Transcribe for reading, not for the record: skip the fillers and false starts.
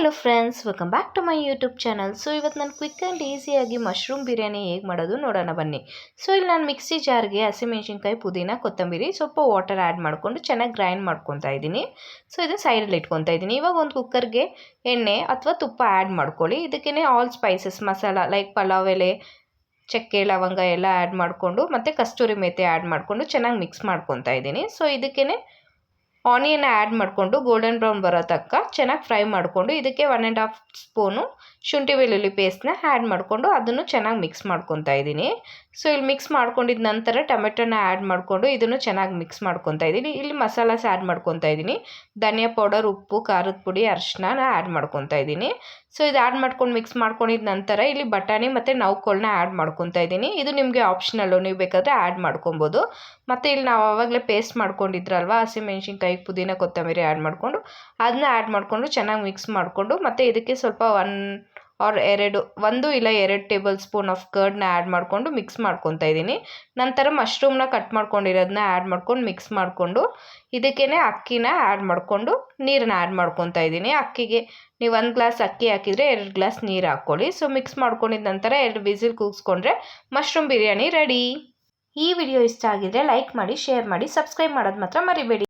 Hello friends, welcome back to my YouTube channel. So ಇವತ್ತು ನಾನು quick and ಈಸಿಯಾಗಿ mushroom biryani ಹೇಗೆ ಮಾಡೋದು ನೋಡೋಣ ಬನ್ನಿ. ಸೊ ಇಲ್ಲಿ ನಾನು ಮಿಕ್ಸಿ ಜಾರ್ಗೆ ಹಸಿಮೆಣ್ಸಿನ್ಕಾಯಿ, ಪುದೀನ, ಕೊತ್ತಂಬರಿ, ಸ್ವಲ್ಪ ವಾಟರ್ ಆ್ಯಡ್ ಮಾಡಿಕೊಂಡು ಚೆನ್ನಾಗಿ ಗ್ರೈಂಡ್ ಮಾಡ್ಕೊತಾ ಇದ್ದೀನಿ. ಸೊ ಇದನ್ನು ಸೈಡಲ್ಲಿ ಇಟ್ಕೊತಾ ಇದ್ದೀನಿ. ಇವಾಗ ಒಂದು ಕುಕ್ಕರ್ಗೆ ಎಣ್ಣೆ ಅಥವಾ ತುಪ್ಪ ಆ್ಯಡ್ ಮಾಡ್ಕೊಳ್ಳಿ. ಇದಕ್ಕೇ all spices masala like pulao ಎಲೆ, ಚಕ್ಕೆ, ಲವಂಗ ಎಲ್ಲ ಆ್ಯಡ್ ಮಾಡಿಕೊಂಡು ಮತ್ತು ಕಸ್ತೂರಿ ಮೇಥಿ ಆ್ಯಡ್ ಮಾಡಿಕೊಂಡು ಚೆನ್ನಾಗಿ ಮಿಕ್ಸ್ ಮಾಡ್ಕೊತಾ ಇದ್ದೀನಿ. ಸೊ ಇದಕ್ಕೇ ಆನಿಯನ್ ಆ್ಯಡ್ ಮಾಡಿಕೊಂಡು ಗೋಲ್ಡನ್ ಬ್ರೌನ್ ಬರೋ ತನಕ ಚೆನ್ನಾಗಿ ಫ್ರೈ ಮಾಡಿಕೊಂಡು ಇದಕ್ಕೆ 1.5 ಸ್ಪೂನು ಶುಂಠಿ ಬೆಳ್ಳುಳ್ಳಿ ಪೇಸ್ಟ್ನ ಆ್ಯಡ್ ಮಾಡಿಕೊಂಡು ಅದನ್ನು ಚೆನ್ನಾಗಿ ಮಿಕ್ಸ್ ಮಾಡ್ಕೊತಾ ಇದ್ದೀನಿ. ಸೊ ಇಲ್ಲಿ ಮಿಕ್ಸ್ ಮಾಡ್ಕೊಂಡಿದ್ದ ನಂತರ ಟೊಮೆಟೊನ ಆ್ಯಡ್ ಮಾಡಿಕೊಂಡು ಇದನ್ನು ಚೆನ್ನಾಗಿ ಮಿಕ್ಸ್ ಮಾಡ್ಕೊತಾ ಇದ್ದೀನಿ. ಇಲ್ಲಿ ಮಸಾಲಾಸ್ ಆ್ಯಡ್ ಮಾಡ್ಕೊತಾ ಇದ್ದೀನಿ. ಧನಿಯಾ ಪೌಡರ್, ಉಪ್ಪು, ಖಾರದ ಪುಡಿ, ಅರಿಶಿನ ಆ್ಯಡ್ ಮಾಡ್ಕೊತಾ ಇದ್ದೀನಿ. ಸೊ ಇದು ಆ್ಯಡ್ ಮಾಡ್ಕೊಂಡು ಮಿಕ್ಸ್ ಮಾಡ್ಕೊಂಡಿದ್ದ ನಂತರ ಇಲ್ಲಿ ಬಟಾಣಿ ಮತ್ತು ನೌಕೋಲ್ನ ಆ್ಯಡ್ ಮಾಡ್ಕೊತಾ ಇದ್ದೀನಿ. ಇದು ನಿಮಗೆ ಆಪ್ಷನಲ್ಲು, ನೀವು ಬೇಕಾದರೆ ಆ್ಯಡ್ ಮಾಡ್ಕೊಬೋದು. ಮತ್ತು ಇಲ್ಲಿ ನಾವು ಆವಾಗಲೇ ಪೇಸ್ಟ್ ಮಾಡ್ಕೊಂಡಿದ್ರಲ್ವ ಹಸಿಮೆಣ್ಸಿನ್ಕಾಯಿ, ಪುದೀನ, ಕೊತ್ತಂಬರಿ ಆ್ಯಡ್ ಮಾಡಿಕೊಂಡು ಅದನ್ನ ಆ್ಯಡ್ ಮಾಡಿಕೊಂಡು ಚೆನ್ನಾಗಿ ಮಿಕ್ಸ್ ಮಾಡಿಕೊಂಡು ಮತ್ತು ಇದಕ್ಕೆ ಸ್ವಲ್ಪ 1 ಇಲ್ಲ 2 ಟೇಬಲ್ ಸ್ಪೂನ್ ಆಫ್ ಕರ್ಡ್ನ ಆ್ಯಡ್ ಮಾಡಿಕೊಂಡು ಮಿಕ್ಸ್ ಮಾಡ್ಕೊತಾ ಇದ್ದೀನಿ. ನಂತರ ಮಶ್ರೂಮ್ನ ಕಟ್ ಮಾಡ್ಕೊಂಡಿರೋದನ್ನ ಆ್ಯಡ್ ಮಾಡ್ಕೊಂಡು ಮಿಕ್ಸ್ ಮಾಡಿಕೊಂಡು ಇದಕ್ಕೇ ಅಕ್ಕಿನ ಆ್ಯಡ್ ಮಾಡಿಕೊಂಡು ನೀರನ್ನ ಆ್ಯಡ್ ಮಾಡ್ಕೊತಾ ಇದ್ದೀನಿ. ಅಕ್ಕಿಗೆ ನೀವು 1 ಗ್ಲಾಸ್ ಅಕ್ಕಿ ಹಾಕಿದರೆ 2 ಗ್ಲಾಸ್ ನೀರು ಹಾಕ್ಕೊಳ್ಳಿ. ಸೊ ಮಿಕ್ಸ್ ಮಾಡ್ಕೊಂಡಿದ್ದ ನಂತರ 2 ವಿಸಿಲ್ ಕೂಗಿಸ್ಕೊಂಡ್ರೆ ಮಶ್ರೂಮ್ ಬಿರಿಯಾನಿ ರೆಡಿ. ಈ ವಿಡಿಯೋ ಇಷ್ಟ ಆಗಿದ್ರೆ ಲೈಕ್ ಮಾಡಿ, ಶೇರ್ ಮಾಡಿ, ಸಬ್ಸ್ಕ್ರೈಬ್ ಮಾಡೋದು ಮಾತ್ರ ಮರಿಬೇಡಿ.